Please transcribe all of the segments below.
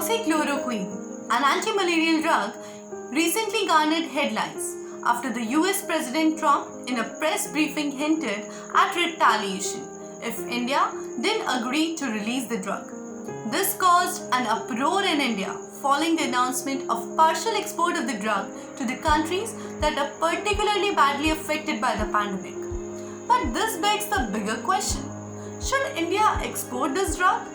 Hydroxychloroquine, an anti-malarial drug, recently garnered headlines after the US President Trump in a press briefing hinted at retaliation if India didn't agree to release the drug. This caused an uproar in India following the announcement of partial export of the drug to the countries that are particularly badly affected by the pandemic. But this begs the bigger question: should India export this drug?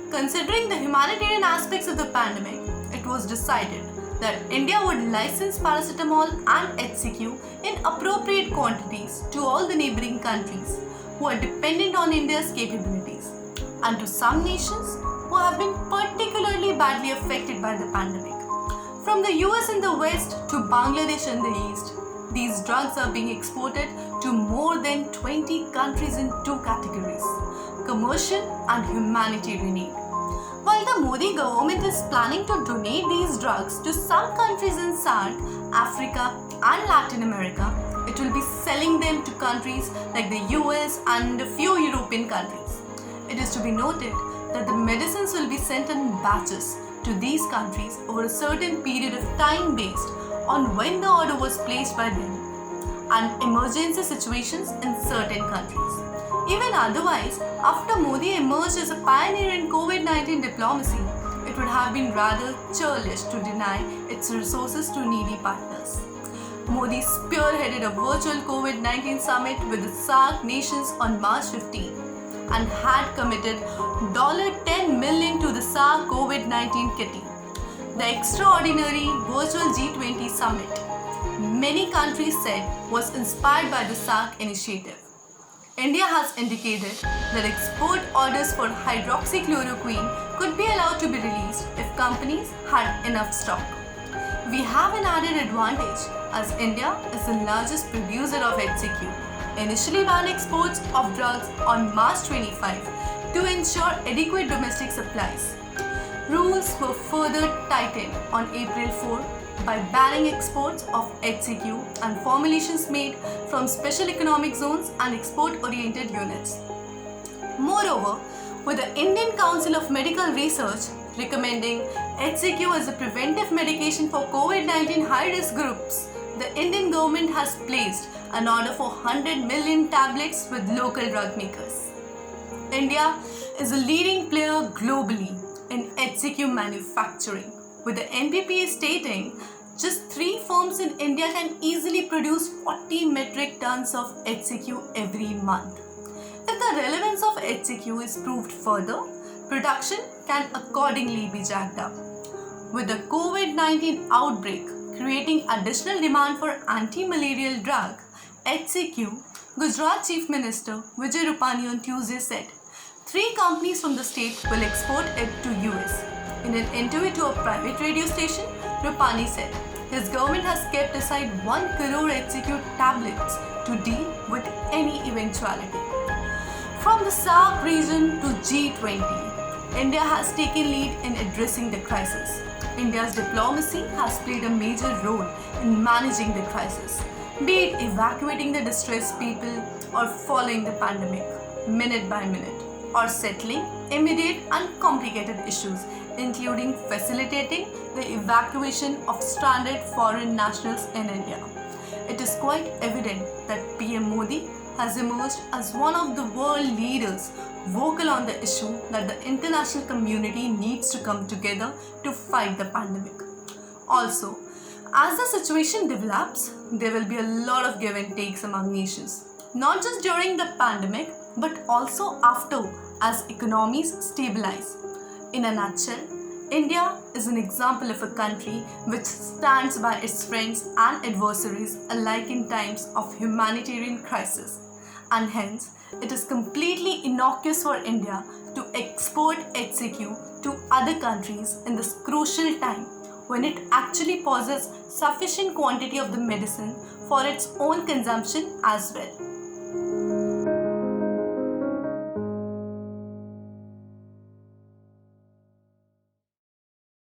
Considering the humanitarian aspects of the pandemic, it was decided that India would license paracetamol and HCQ in appropriate quantities to all the neighboring countries who are dependent on India's capabilities, and to some nations who have been particularly badly affected by the pandemic. From the US in the west to Bangladesh in the east, these drugs are being exported to more than 20 countries in two categories: commercial and humanitarian aid. While the Modi government is planning to donate these drugs to some countries in SAARC, Africa and Latin America, it will be selling them to countries like the US and a few European countries. It is to be noted that the medicines will be sent in batches to these countries over a certain period of time based on when the order was placed by them and emergency situations in certain countries. Even otherwise, after Modi emerged as a pioneer in COVID-19 diplomacy, it would have been rather churlish to deny its resources to needy partners. Modi spearheaded a virtual COVID-19 summit with the SAARC nations on March 15 and had committed $10 million to the SAARC COVID-19 kitty. The extraordinary virtual G20 summit, many countries said, was inspired by the SAARC initiative. India has indicated that export orders for hydroxychloroquine could be allowed to be released if companies had enough stock. We have an added advantage as India is the largest producer of HCQ. Initially banned exports of drugs on March 25 to ensure adequate domestic supplies. Rules were further tightened on April 4 by banning exports of HCQ and formulations made from special economic zones and export-oriented units. Moreover, with the Indian Council of Medical Research recommending HCQ as a preventive medication for COVID-19 high-risk groups, the Indian government has placed an order for 100 million tablets with local drug makers. India is a leading player globally in HCQ manufacturing, with the NPPA stating just 3 firms in India can easily produce 40 metric tons of HCQ every month. If the relevance of HCQ is proved further, production can accordingly be jacked up. With the COVID-19 outbreak creating additional demand for anti-malarial drug, HCQ, Gujarat Chief Minister Vijay Rupani on Tuesday said 3 companies from the state will export it to US. In an interview to a private radio station, Rupani said his government has kept aside 1 crore HCQ tablets to deal with any eventuality. From the SAARC region to G20, India has taken lead in addressing the crisis. India's diplomacy has played a major role in managing the crisis, be it evacuating the distressed people or following the pandemic, minute by minute, or settling immediate and complicated issues, including facilitating the evacuation of stranded foreign nationals in India. It is quite evident that PM Modi has emerged as one of the world leaders vocal on the issue that the international community needs to come together to fight the pandemic. Also, as the situation develops, there will be a lot of give and takes among nations, not just during the pandemic, but also after, as economies stabilize. In a nutshell, India is an example of a country which stands by its friends and adversaries alike in times of humanitarian crisis, and hence it is completely innocuous for India to export HCQ to other countries in this crucial time when it actually possesses sufficient quantity of the medicine for its own consumption as well.